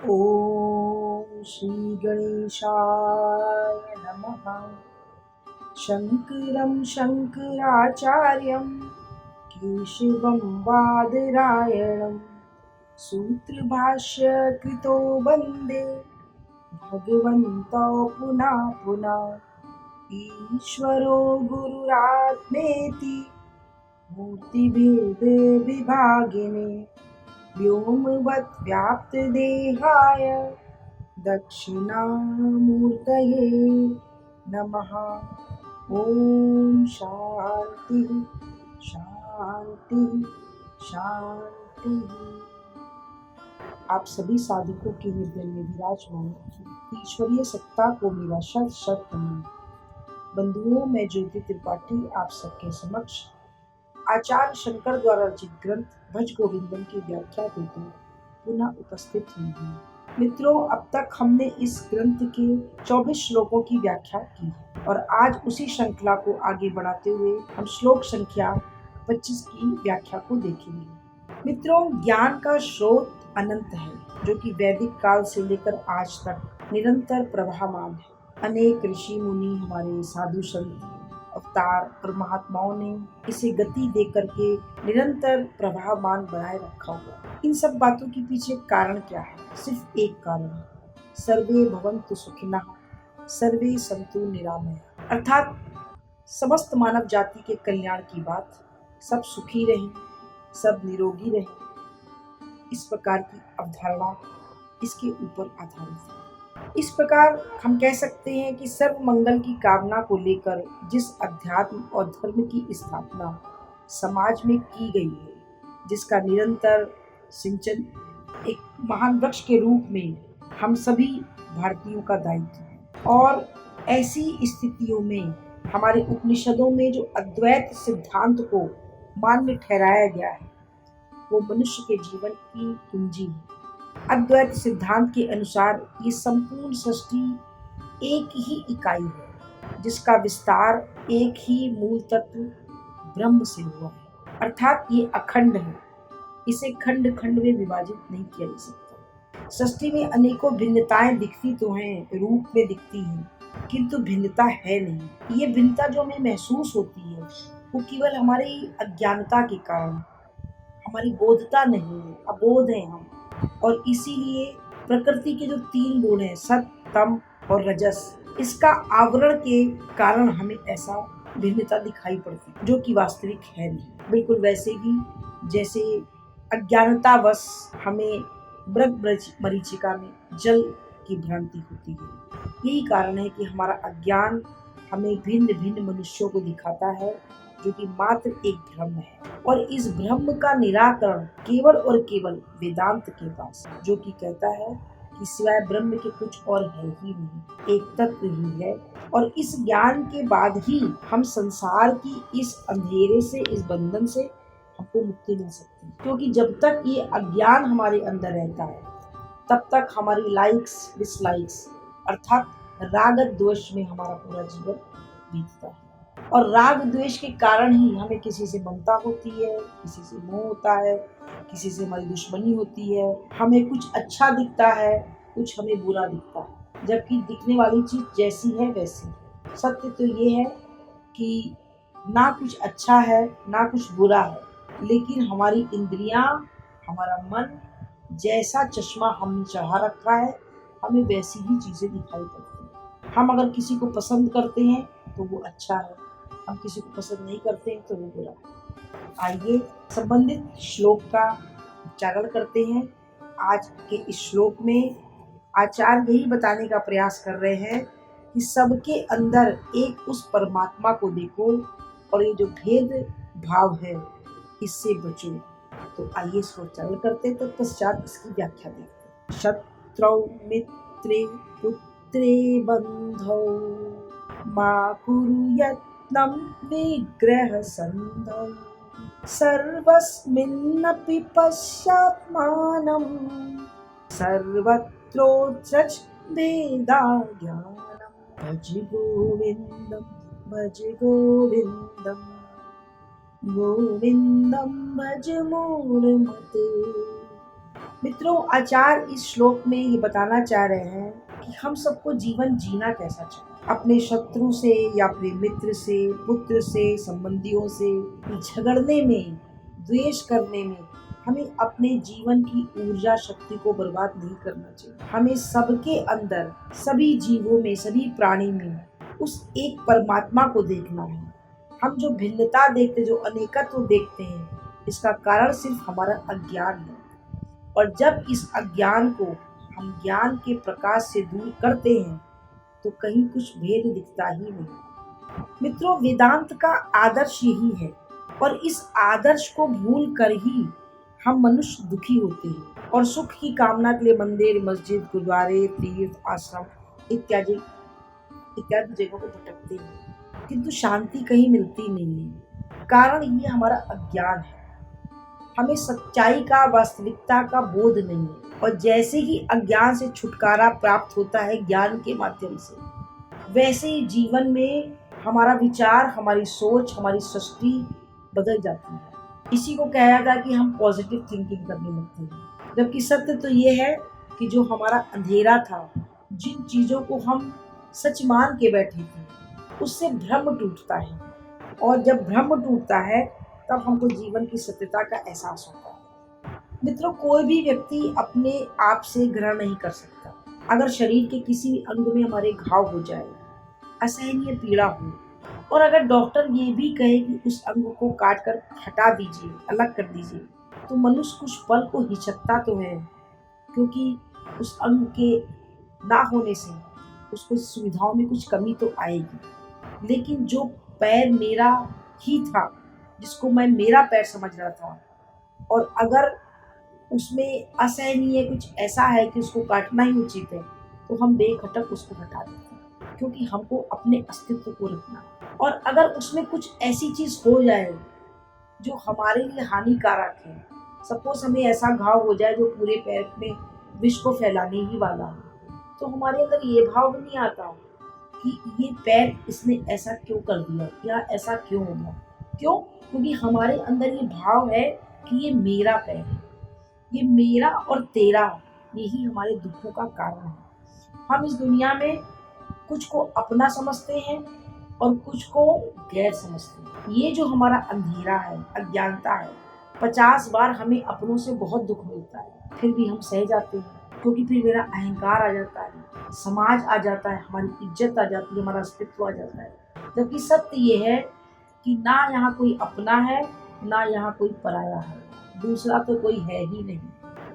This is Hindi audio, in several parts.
ॐ श्रीगणेशाय नमः। शङ्करं शङ्कराचार्यं केशवं बादरायणं सूत्रभाष्यकृतो वन्दे भगवन्तौ पुनः पुनः। ईश्वरो गुरुरात्मेति मूर्तिभेदविभागिने व्योमवद्व्याप्तदेहाय दक्षिणामूर्तये नमः। ओम शांति शांति शांति। आप सभी साधकों के हृदय में विराजमान ईश्वरीय सत्ता को मेरा शत शत नमन। बंधुओं, मैं ज्योति त्रिपाठी आप सबके समक्ष आचार्य शंकर द्वारा रचित ग्रंथ भज गोविंदम की व्याख्या देते पुनः उपस्थित हुई हूँ। मित्रों, अब तक हमने इस ग्रंथ के 24 श्लोकों की व्याख्या की है और आज उसी श्रृंखला को आगे बढ़ाते हुए हम श्लोक संख्या 25 की व्याख्या को देखेंगे। मित्रों, ज्ञान का स्रोत अनंत है जो कि वैदिक काल से लेकर आज तक निरंतर प्रवाहमान है। अनेक ऋषि मुनि, हमारे साधु संत, अवतार और महात्माओं ने इसे गति दे करके निरंतर प्रवाहमान बनाए रखा हुआ। इन सब बातों के पीछे कारण क्या है? सिर्फ एक कारण है, सर्वे भवन्तु सुखिनः सर्वे सन्तु निरामयाः। अर्थात समस्त मानव जाति के कल्याण की बात, सब सुखी रहें, सब निरोगी रहें, इस प्रकार की अवधारणा इसके ऊपर आधारित है। इस प्रकार हम कह सकते हैं कि सर्व मंगल की कामना को लेकर जिस अध्यात्म और धर्म की स्थापना समाज में की गई है, जिसका निरंतर सिंचन एक महान वृक्ष के रूप में हम सभी भारतीयों का दायित्व है। और ऐसी स्थितियों में हमारे उपनिषदों में जो अद्वैत सिद्धांत को मान्य ठहराया गया है, वो मनुष्य के जीवन की कुंजी है। अद्वैत सिद्धांत के अनुसार ये संपूर्ण सृष्टि एक ही इकाई है, जिसका विस्तार एक ही मूल तत्व ब्रह्म से हुआ है। अर्थात ये अखंड है, इसे खंड खंड में विभाजित नहीं किया जा सकता। सृष्टि में अनेकों भिन्नताएं दिखती तो हैं, रूप में दिखती हैं, किंतु भिन्नता है नहीं। ये भिन्नता जो हमें महसूस होती है वो केवल हमारी अज्ञानता के कारण, हमारी बोधता नहीं है, अबोध है हम। और इसीलिए प्रकृति के जो 3 गुण हैं, सत, तम और रजस, इसका आवरण के कारण हमें ऐसा भिन्नता दिखाई पड़ती है जो कि वास्तविक है नहीं। बिल्कुल वैसे ही जैसे अज्ञानतावश हमें मृग मरीचिका में जल की भ्रांति होती है। यही कारण है कि हमारा अज्ञान हमें भिन्न भिन्न मनुष्यों को दिखाता है, जो कि मात्र एक भ्रम है। और इस भ्रम का निराकरण केवल और केवल वेदांत के पास, जो कि कहता है कि सिवाय ब्रह्म के कुछ और है ही नहीं, एक तत्व ही है। और इस ज्ञान के बाद ही हम संसार की इस अंधेरे से, इस बंधन से हमको मुक्ति मिल सकती है। क्योंकि जब तक ये अज्ञान हमारे अंदर रहता है, तब तक हमारी लाइक्स डिसलाइक्स अर्थात राग द्वेष में हमारा पूरा जीवन बीतता है। और राग द्वेष के कारण ही हमें किसी से ममता होती है, किसी से मोह होता है, किसी से हमारी दुश्मनी होती है। हमें कुछ अच्छा दिखता है, कुछ हमें बुरा दिखता है, जबकि दिखने वाली चीज जैसी है वैसी है। सत्य तो ये है कि ना कुछ अच्छा है ना कुछ बुरा है, लेकिन हमारी इंद्रियां, हमारा मन, जैसा चश्मा हमने चढ़ा रखा है, हमें वैसी ही चीजें दिखाई पड़ती हैं। हम अगर किसी को पसंद करते हैं तो वो अच्छा है, हम किसी को पसंद नहीं करते हैं तो वो बुरा है। आइए संबंधित श्लोक का उच्चारण करते हैं। आज के इस श्लोक में आचार्य यही बताने का प्रयास कर रहे हैं कि सबके अंदर एक उस परमात्मा को देखो और ये जो भेद भाव है इससे बचो। तो आइए इसको उच्चारण करते हैं, तत्पश्चात इसकी व्याख्या देखते हैं। शत्रौ मित्रे पुत्रे बंधौ मा कुरु यत्नं विग्रह संधौ सर्वस्मिन्नपि पश्यात्मानं सर्वत्रोत्सृज भेदा ज्ञानम्। भज गोविन्दं भज गोविन्दं गोविन्दं भज मूलमते। मित्रों, आचार्य इस श्लोक में ये बताना चाह रहे हैं कि हम सबको जीवन जीना कैसा चाहिए। अपने शत्रु से या अपने मित्र से, पुत्र से, संबंधियों से झगड़ने में, द्वेष करने में हमें अपने जीवन की ऊर्जा शक्ति को बर्बाद नहीं करना चाहिए। हमें सबके अंदर, सभी जीवों में, सभी प्राणी में उस एक परमात्मा को देखना है। हम जो भिन्नता देखते, जो अनेकत्व देखते हैं, इसका कारण सिर्फ हमारा अज्ञान है। और जब इस अज्ञान को हम ज्ञान के प्रकाश से दूर करते हैं तो कहीं कुछ भेद दिखता ही नहीं। मित्रों, वेदांत का आदर्श यही है और इस आदर्श को भूल कर ही हम मनुष्य दुखी होते हैं और सुख की कामना के लिए मंदिर, मस्जिद, गुरुद्वारे, तीर्थ, आश्रम इत्यादि इत्यादि जगहों को भटकते हैं, किंतु शांति कहीं मिलती नहीं है। कारण ये हमारा अज्ञान है। हमें सच्चाई का, वास्तविकता का बोध नहीं है। और जैसे ही अज्ञान से छुटकारा प्राप्त होता है ज्ञान के माध्यम से, वैसे ही जीवन में हमारा विचार, हमारी सोच, हमारी सृष्टि बदल जाती है। इसी को कहा जाता है कि हम पॉजिटिव थिंकिंग करने लगते हैं। जबकि सत्य तो ये है कि जो हमारा अंधेरा था, जिन चीज़ों को हम सच मान के बैठे थे, उससे भ्रम टूटता है। और जब भ्रम टूटता है तब हमको जीवन की सत्यता का एहसास होता है। मित्रों, कोई भी व्यक्ति अपने आप से ग्रहण नहीं कर सकता। अगर शरीर के किसी भी अंग में हमारे घाव हो जाए, असहनीय पीड़ा हो, और अगर डॉक्टर ये भी कहे कि उस अंग को काट कर हटा दीजिए, अलग कर दीजिए, तो मनुष्य कुछ पल को हिचकता तो है, क्योंकि उस अंग के ना होने से उसको सुविधाओं में कुछ कमी तो आएगी। लेकिन जो पैर मेरा ही था, जिसको मैं मेरा पैर समझ रहा था, और अगर उसमें असहनीय कुछ ऐसा है कि उसको काटना ही उचित है, तो हम बेखटक उसको हटा देते हैं, क्योंकि हमको अपने अस्तित्व को रखना है। और अगर उसमें कुछ ऐसी चीज़ हो जाए जो हमारे लिए हानिकारक है, सपोज हमें ऐसा घाव हो जाए जो पूरे पैर में विष को फैलाने ही वाला हो, तो हमारे अंदर ये भाव भी नहीं आता कि ये पैर इसने ऐसा क्यों कर दिया या ऐसा क्यों हो गया। क्यों? क्योंकि हमारे अंदर ये भाव है कि ये मेरा पैर है, ये मेरा और तेरा, यही हमारे दुखों का कारण है। हम इस दुनिया में कुछ को अपना समझते हैं और कुछ को गैर समझते हैं। ये जो हमारा अंधेरा है, अज्ञानता है, 50 बार हमें अपनों से बहुत दुख मिलता है, फिर भी हम सह जाते हैं, क्योंकि फिर मेरा अहंकार आ जाता है, समाज आ जाता है, हमारी इज्जत आ जाती है, हमारा अस्तित्व आ जाता है। जबकि सत्य ये है कि ना यहाँ कोई अपना है, ना यहाँ कोई पराया है, दूसरा तो कोई है ही नहीं।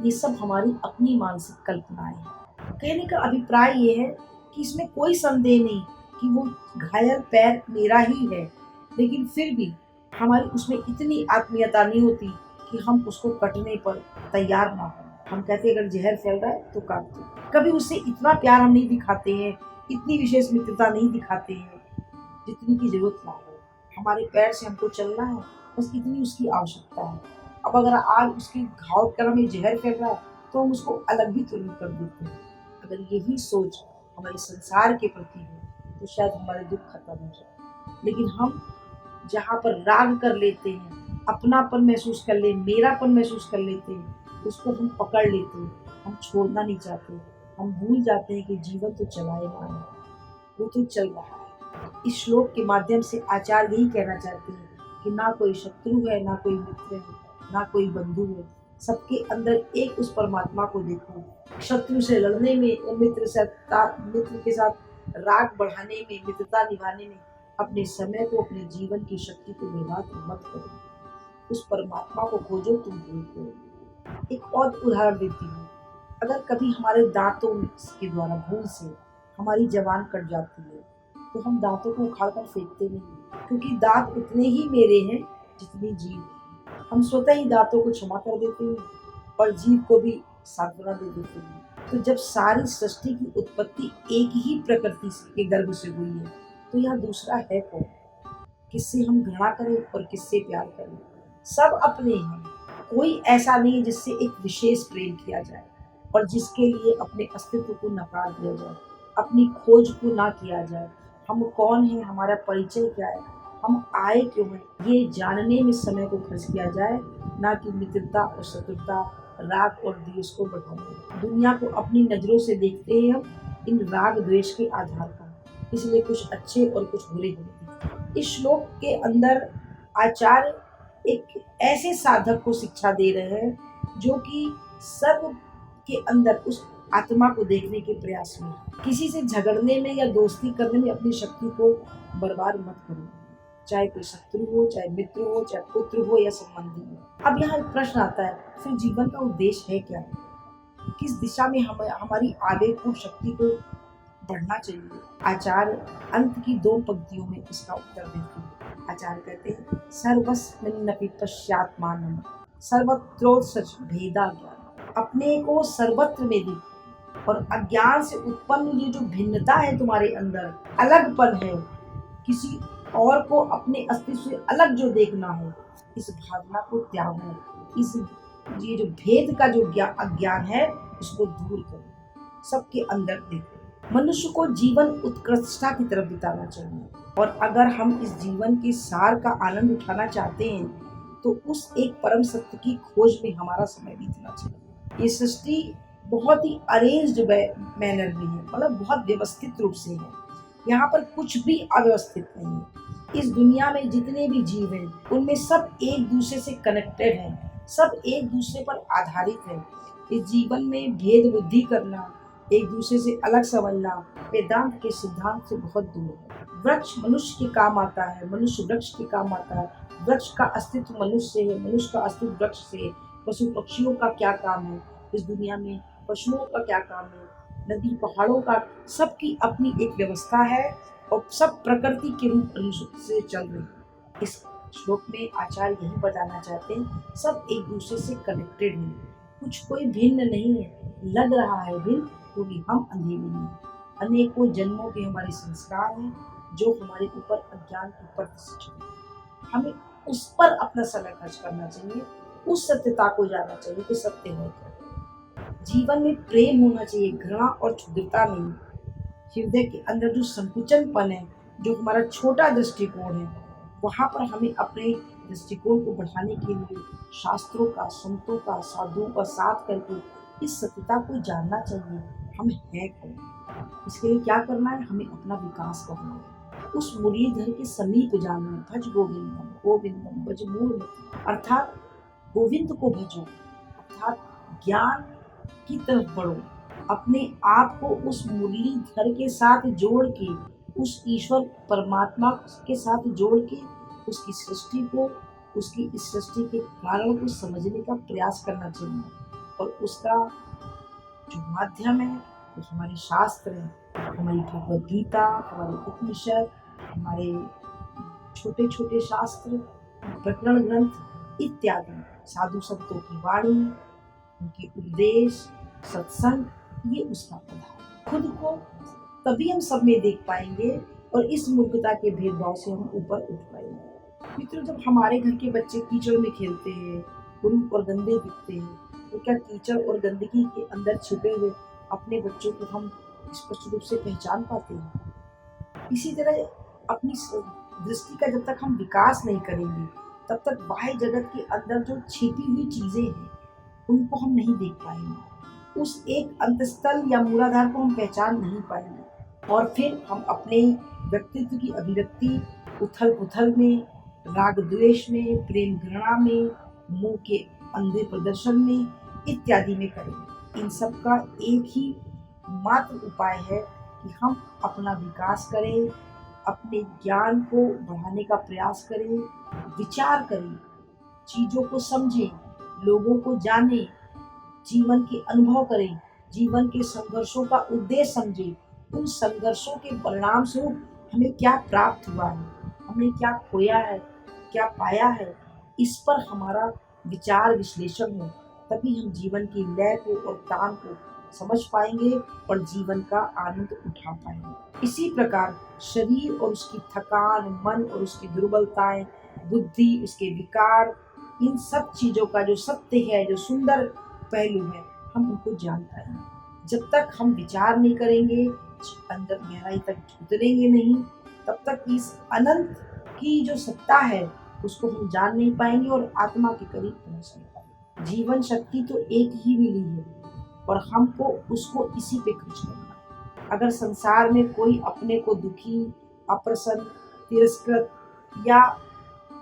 ये सब हमारी अपनी मानसिक कल्पनाएं हैं। कहने का अभिप्राय ये है कि इसमें कोई संदेह नहीं कि वो घायल पैर मेरा ही है, लेकिन फिर भी हमारी उसमें इतनी आत्मीयता नहीं होती कि हम उसको कटने पर तैयार ना हो। हम कहते हैं अगर जहर फैल रहा है तो काट दो। कभी उससे इतना प्यार हम नहीं दिखाते हैं, इतनी विशेष मित्रता नहीं दिखाते हैं जितनी की जरूरत ना हो। हमारे पैर से हमको चलना है, बस इतनी उसकी आवश्यकता है। अब अगर आज उसकी घाव कर हमें जहर फैल रहा है तो हम उसको अलग भी तुरंत कर देते हैं। अगर यही सोच हमारे संसार के प्रति हो तो शायद हमारे दुख खत्म हो जाए। लेकिन हम जहाँ पर राग कर लेते हैं, अपनापन महसूस कर ले, मेरापन महसूस कर लेते हैं, उसको हम पकड़ लेते हैं, हम छोड़ना नहीं चाहते। हम भूल जाते हैं कि जीवन तो चलाएगा, वो तो चल रहा है। इस श्लोक के माध्यम से आचार्य यही कहना चाहते हैं कि ना कोई शत्रु है, ना कोई मित्र है, ना कोई बंधु है। सबके अंदर एक उस परमात्मा को देखो। शत्रु से लड़ने में और मित्र के साथ राग बढ़ाने में, मित्रता निभाने में अपने समय को, अपने जीवन की शक्ति को बर्बाद मत करो। उस परमात्मा को खोजो, तुम भूल गए। एक और उदाहरण देती हूँ। अगर कभी हमारे दांतों के द्वारा भूल से हमारी जबान कट जाती है तो हम दांतों को उखाड़ कर फेंकते नहीं, क्योंकि दांत उतने ही मेरे हैं जितनी जीभ। हम स्वतः ही दांतों को क्षमा कर देते हैं और जीभ को भी सांत्वना दे देते हैं। तो जब सारी सृष्टि की उत्पत्ति एक ही प्रकृति के गर्भ से हुई है तो यह दूसरा है कौन? किससे हम घृणा करें और किससे प्यार करें? सब अपने हैं। कोई ऐसा नहीं है जिससे एक विशेष प्रेम किया जाए और जिसके लिए अपने अस्तित्व को नकार दिया जाए, अपनी खोज को ना किया जाए। हम कौन हैं, हमारा परिचय क्या है, हम आए क्यों हैं, ये जानने में समय को खर्च किया जाए, ना कि मित्रता और शत्रुता राग और द्वेष को बढ़ाने। दुनिया को अपनी नजरों से देखते हैं हम इन राग द्वेष के आधार पर, इसलिए कुछ अच्छे और कुछ बुरे होते। इस श्लोक के अंदर आचार्य एक ऐसे साधक को शिक्षा दे रहे हैं जो कि सर्व के अंदर उस आत्मा को देखने के प्रयास में, किसी से झगड़ने में या दोस्ती करने में अपनी शक्ति को बर्बाद मत करो, चाहे कोई शत्रु हो, चाहे मित्र हो, चाहे पुत्र हो या संबंधी हो। अब यहाँ एक प्रश्न आता है, फिर जीवन का उद्देश्य है क्या? किस दिशा में हमारी आवेग को, शक्ति को बढ़ना चाहिए? आचार्य अंत की 2 पंक्तियों में इसका उत्तर देते हैं। आचार्य कहते हैं, सर्वस्मिन्नपि पश्यात्मानं सर्वत्रोत्सर्ज भेदा ज्ञान। अपने को सर्वत्र में देख, और अज्ञान से उत्पन्न ये जो भिन्नता है तुम्हारे अंदर, अलगपन है, किसी और को अपने अस्तित्व से अलग जो देखना है, इस भावना को त्यागो। इस ये जो भेद का जो अज्ञान है उसको दूर करो, सबके अंदर देखो। मनुष्य को जीवन उत्कृष्टता की तरफ बिताना चाहिए, और अगर हम इस जीवन के सार का आनंद उठाना चाहते हैं तो उस एक परम सत्य की खोज में हमारा समय बीतना चाहिए। ये सृष्टि बहुत ही अरेंज्ड मैनर में है, मतलब बहुत व्यवस्थित रूप से है। यहाँ पर कुछ भी अव्यवस्थित नहीं है। इस दुनिया में जितने भी जीव हैं उनमें सब एक दूसरे से कनेक्टेड हैं, सब एक दूसरे पर आधारित है। इस जीवन में भेद बुद्धि करना, एक दूसरे से अलग समझना वेदांत के सिद्धांत से बहुत दूर है। वृक्ष मनुष्य के काम आता है, मनुष्य वृक्ष के काम आता है, वृक्ष का अस्तित्व मनुष्य से है, मनुष्य का अस्तित्व वृक्ष से है। पशु पक्षियों का क्या काम है इस दुनिया में, पशुओं का क्या काम है, नदी पहाड़ों का, सबकी अपनी एक व्यवस्था है और सब प्रकृति के रूप से चल रही है। इस श्लोक में आचार्य यही बताना चाहते हैं, सब एक दूसरे से कनेक्टेड है, कुछ कोई भिन्न नहीं है। लग रहा है भिन्न क्योंकि हम अंधेरे में, अनेकों जन्मों के हमारे संस्कार हैं जो हमारे ऊपर अज्ञान के प्रतिष्ठित है। हमें उस पर अपना समय खर्च करना चाहिए, उस सत्यता को जानना चाहिए कि सत्य है क्या। जीवन में प्रेम होना चाहिए, घृणा और क्षुद्रता नहीं। हृदय के अंदर जो संकुचनपन है, जो हमारा छोटा दृष्टिकोण है, वहाँ पर हमें अपने दृष्टिकोण को बढ़ाने के लिए शास्त्रों का, संतों का, साधुओं का साथ करके इस सत्यता को जानना चाहिए। हम हैं कौन, इसके लिए क्या करना है, हमें अपना विकास करना है, उस मुरलीधर के समीप जाना है। भज गोविंदम गोविंदम भज मूढ़मति, अर्थात गोविंद को भजो, अर्थात ज्ञान की तरफ बढ़ो, अपने आप को उस मुरलीधर के साथ जोड़ के, उस ईश्वर परमात्मा के साथ जोड़ के उसकी सृष्टि को, उसकी इस सृष्टि के कारण को समझने का प्रयास करना चाहिए। और उसका जो माध्यम है वो हमारे शास्त्र हैं, हमारी भगवद गीता, हमारे उपनिषद, हमारे छोटे छोटे शास्त्र, प्रकरण ग्रंथ इत्यादि, साधु संतों की वाणी, उनके उपदेश, सत्संग, ये उसका पद है। खुद को तभी हम सब में देख पाएंगे और इस मूर्खता के भेदभाव से हम ऊपर उठ पाएंगे। मित्रों, जब हमारे घर के बच्चे कीचड़ में खेलते हैं, बुरी और गंदे दिखते हैं, तो क्या कीचड़ और गंदगी के अंदर छिपे हुए अपने बच्चों को हम स्पष्ट रूप से पहचान पाते हैं? इसी तरह अपनी दृष्टि का जब तक हम विकास नहीं करेंगे, तब तक बाह्य जगत के अंदर जो छिपी हुई चीजें हैं उनको हम नहीं देख पाएंगे, उस एक अंतस्थल या मूलाधार को हम पहचान नहीं पाएंगे, और फिर हम अपने व्यक्तित्व की अभिव्यक्ति उथल पुथल में, राग द्वेष में, प्रेम घृणा में, मुंह के अंधे प्रदर्शन में इत्यादि में करेंगे। इन सब का एक ही मात्र उपाय है कि हम अपना विकास करें, अपने ज्ञान को बढ़ाने का प्रयास करें, विचार करें, चीजों को समझें, लोगों को जानें, जीवन के अनुभव करें, जीवन के संघर्षों का उद्देश्य समझें, उन संघर्षों के परिणाम स्वरूप हमें क्या प्राप्त हुआ है, हमने क्या खोया है, क्या पाया है, इस पर हमारा विचार विश्लेषण हो, तभी हम जीवन की लय को और तान को समझ पाएंगे और जीवन का आनंद उठा पाएंगे। इसी प्रकार शरीर और उसकी थकान, मन और उसकी दुर्बलताएं, बुद्धि, उसके विकार, इन सब चीजों का जो सत्य है, जो सुंदर पहलू है, हम उनको जान पाएंगे। जब तक हम विचार नहीं करेंगे, अंदर गहराई तक उतरेंगे नहीं, तब तक इस अनंत की जो सत्ता है उसको हम जान नहीं पाएंगे और आत्मा के करीब पहुंच नहीं पाएंगे। जीवन शक्ति तो एक ही मिली है और हमको उसको इसी पे खर्च करना है। अगर संसार में कोई अपने को दुखी, अप्रसन्न, तिरस्कृत या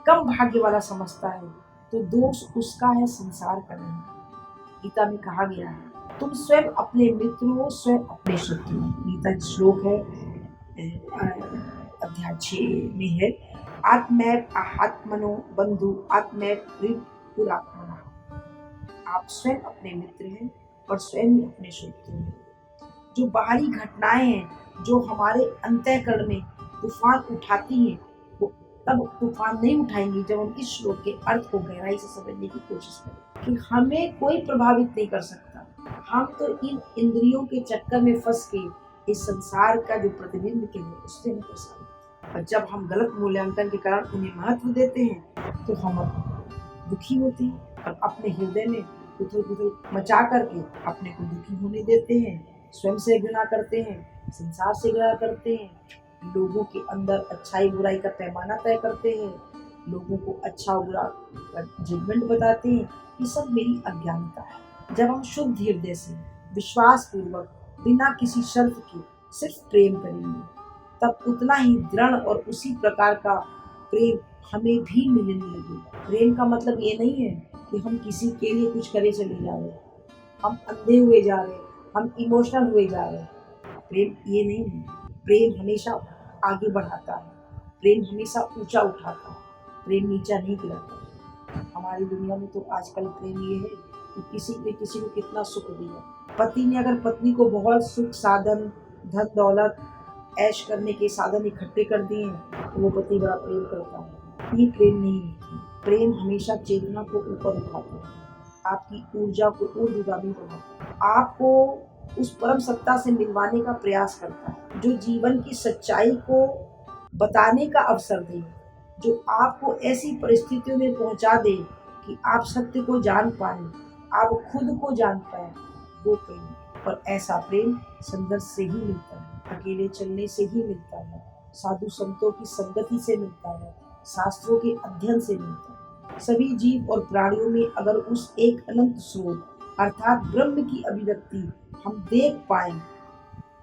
कम भाग्य वाला समझता है तो दोष उसका है, संसार का नहीं। गीता में कहा गया है, तुम स्वयं अपने मित्र हो, स्वयं अपने शत्रु हो। गीता का श्लोक है, अध्याय 6 में है, आत्मैव आत्मनो बंधु आत्मैव पुरात्मना। आप स्वयं अपने मित्र हैं और स्वयं ही अपने शत्रु हैं। जो बाहरी घटनाएं हैं जो हमारे अंतःकरण में तूफान उठाती हैं, वो तब तूफान नहीं उठाएंगी जब हम इस श्लोक के अर्थ को गहराई से समझने की कोशिश करें कि हमें कोई प्रभावित नहीं कर सकता। हम तो इन इंद्रियों के चक्कर में फंस के इस संसार का जो प्रतिबिंब के लिए उससे हम प्रसारित, और जब हम गलत मूल्यांकन के कारण उन्हें महत्व देते हैं तो हम दुखी होते हैं और अपने हृदय में उथल पुथल मचा करके अपने को दुखी होने देते हैं, स्वयं से घृणा करते हैं, संसार से घृणा करते हैं, लोगों के अंदर अच्छाई बुराई का पैमाना तय करते हैं, लोगों को अच्छा बुरा जजमेंट बताते हैं। ये सब मेरी अज्ञानता है। जब हम शुद्ध हृदय से विश्वास पूर्वक बिना किसी शर्त के सिर्फ प्रेम करेंगे, तब उतना ही दृढ़ और उसी प्रकार का प्रेम हमें भी मिलने लगेगा। प्रेम का मतलब ये नहीं है कि हम किसी के लिए कुछ करे चले जा रहे हैं, हम अंधे हुए जा रहे हैं, हम इमोशनल हुए जा रहे हैं। प्रेम ये नहीं है। प्रेम हमेशा आगे बढ़ाता है, प्रेम हमेशा ऊंचा उठाता है, प्रेम नीचा नहीं गिराता। हमारी दुनिया में तो आजकल प्रेम ये है कि किसी ने किसी को कितना सुख दिया। पति ने अगर पत्नी को बहुत सुख, साधन, धन दौलत, ऐश करने के साधन इकट्ठे कर दिए तो वो पति बड़ा प्रेम करता है। ये प्रेम नहीं है। प्रेम हमेशा चेतना को ऊपर उठाता है, आपकी ऊर्जा को ऊर्ध्वगामी बनाता है, आपको उस परम सत्ता से मिलवाने का प्रयास करता है, जो जीवन की सच्चाई को बताने का अवसर दे, जो आपको ऐसी परिस्थितियों में पहुंचा दे कि आप सत्य को जान पाए, आप खुद को जान पाए। वो प्रेम, और ऐसा प्रेम संघर्ष से ही मिलता है, अकेले चलने से ही मिलता है, साधु संतों की संगति से मिलता है, शास्त्रों के अध्ययन से मिलता है। सभी जीव और प्राणियों में अगर उस एक अनंत स्रोत अर्थात ब्रह्म की अभिव्यक्ति हम देख पाए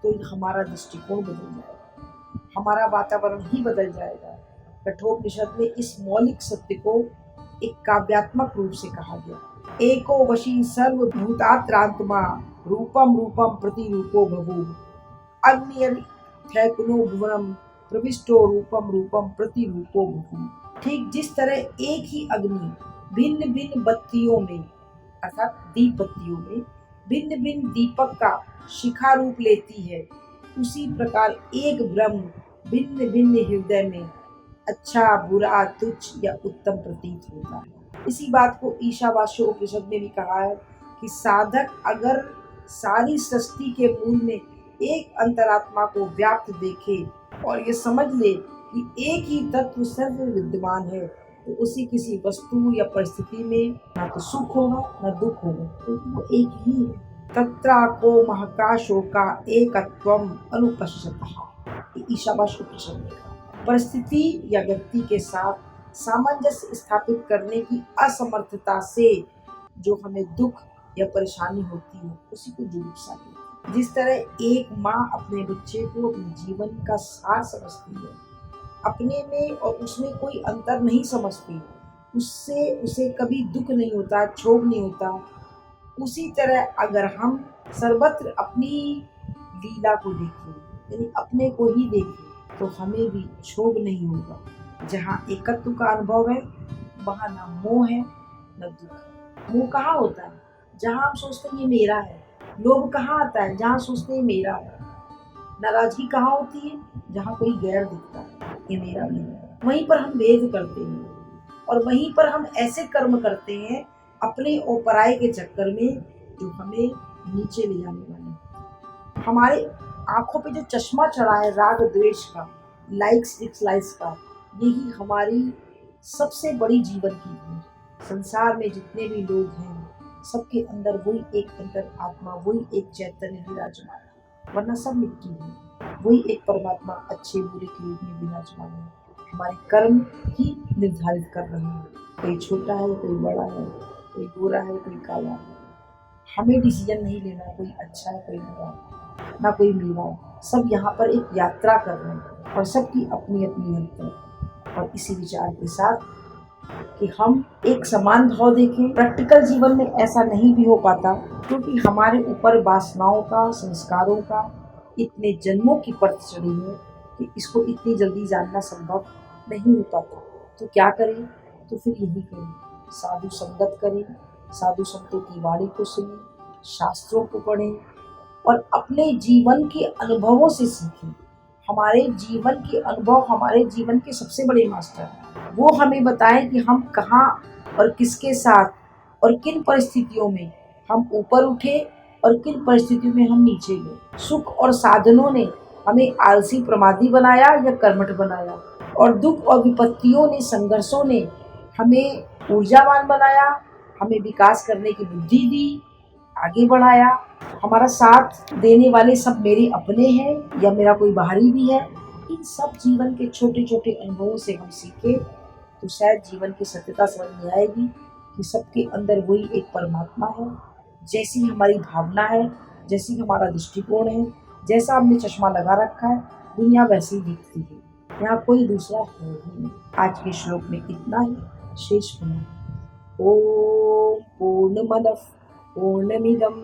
तो हमारा दृष्टिकोण बदल जाएगा, हमारा वातावरण ही बदल जाएगा। कठोपनिषद में इस मौलिक सत्य को एक काव्यात्मक रूप से कहा गया, एको वशी सर्वभूतात्रात्मा रूपम रूपम प्रतिरूपो बभूव अग्नियथैकुनो भुवनम प्रविष्टो रूपम रूपम प्रतिरूपो बभूव। ठीक जिस तरह एक ही अग्नि भिन्न भिन्न बत्तियों में अर्थात दीप बत्तियों में भिन्न भिन्न दीपक का शिखा रूप लेती है, उसी प्रकार एक ब्रह्म भिन्न भिन्न हृदय में अच्छा, बुरा, तुच्छ या उत्तम प्रतीत होता है। इसी बात को ईशावास्य उपनिषद में भी कहा है कि साधक अगर सारी सृष्टि के मूल में एक अंतरात्मा को व्याप्त देखे और ये समझ ले कि एक ही तत्व सर्व विद्यमान है, तो उसी किसी वस्तु या परिस्थिति में ना तो सुख होगा ना दुख होगा, क्योंकि वो एक ही है। तत्रा को महाकाशोका एकत्वम अनुपश्यतः, ईशावास्य उपनिषद में कहा। परिस्थिति या व्यक्ति के साथ सामंजस्य स्थापित करने की असमर्थता से जो हमें दुख या परेशानी होती है, उसी को जुगुप्सा कहते हैं। जिस तरह एक माँ अपने बच्चे को अपने जीवन का सार समझती है, अपने में और उसमें कोई अंतर नहीं समझती, उससे उसे कभी दुख नहीं होता, क्षोभ नहीं होता, उसी तरह अगर हम सर्वत्र अपनी लीला को देखें, यानी अपने को ही देखें, तो हमें भी क्षोभ नहीं होगा। जहाँ एकत्व का अनुभव है वहाँ ना मोह है न दुख। मोह कहाँ होता है? जहाँ हम सोचते हैं ये मेरा है। लोभ कहाँ आता है? जहाँ सोचते हैं मेरा है। नाराजगी कहाँ होती है? जहाँ कोई गैर दिखता है, ये मेरा नहीं है। वहीं पर हम भेद करते हैं और वहीं पर हम ऐसे कर्म करते हैं अपने और पराये के चक्कर में जो हमें नीचे ले जाने वाले। हमारे आंखों पे जो चश्मा चढ़ा है राग द्वेष का, लाइक्स डिसलाइक्स का, यही हमारी सबसे बड़ी जीवन की है। संसार में जितने भी लोग हैं सबके अंदर वही एक अंतर आत्मा, वही एक चैतन्य विराजमान है, वरना सब मिट्टी है। वही एक परमात्मा अच्छे बुरे के रूप में विराजमान है। हमारे कर्म ही निर्धारित कर रहे हैं, कोई छोटा है कोई बड़ा है, कोई गोरा है, कोई काला है। हमें डिसीजन नहीं लेना कोई अच्छा है कोई बुरा है, ना कोई मेरा है। सब यहाँ पर एक यात्रा कर रहे हैं और सबकी अपनी अपनी यात्रा। और इसी विचार के साथ कि हम एक समान भाव देखें। प्रैक्टिकल जीवन में ऐसा नहीं भी हो पाता क्योंकि हमारे ऊपर वासनाओं का, संस्कारों का इतने जन्मों की परत चढ़ी है कि इसको इतनी जल्दी जानना संभव नहीं हो पाता। तो क्या करें? तो फिर यही करें, साधु संगत करें, साधु संतों की वाणी को सुनें, शास्त्रों को पढ़ें और अपने जीवन के अनुभवों से सीखें। हमारे जीवन के अनुभव हमारे जीवन के सबसे बड़े मास्टर हैं। वो हमें बताएं कि हम कहाँ और किसके साथ और किन परिस्थितियों में हम ऊपर उठे और किन परिस्थितियों में हम नीचे गए। सुख और साधनों ने हमें आलसी प्रमादी बनाया या कर्मठ बनाया, और दुख और विपत्तियों ने, संघर्षों ने हमें ऊर्जावान बनाया, हमें विकास करने की बुद्धि दी, आगे बढ़ाया। हमारा साथ देने वाले सब मेरे अपने हैं या मेरा कोई बाहरी भी है। इन सब जीवन के छोटे छोटे अनुभवों से हम सीखे तो शायद जीवन की सत्यता समझ में आएगी कि सबके अंदर वही एक परमात्मा है। जैसी हमारी भावना है, जैसी हमारा दृष्टिकोण है, जैसा हमने चश्मा लगा रखा है, दुनिया वैसी ही दिखती है। यहाँ कोई दूसरा है ही नहीं। आज के श्लोक में इतना ही, शेष पुनः। ओम पूर्णमदः पूर्णमिदं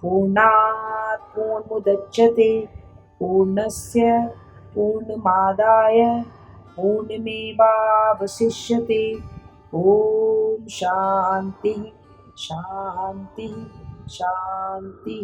पूर्णात् पूर्णमुदच्यते पूर्णस्य पूर्णमादाय पूर्णमेवावशिष्यते। ओम शांति शांति शांति।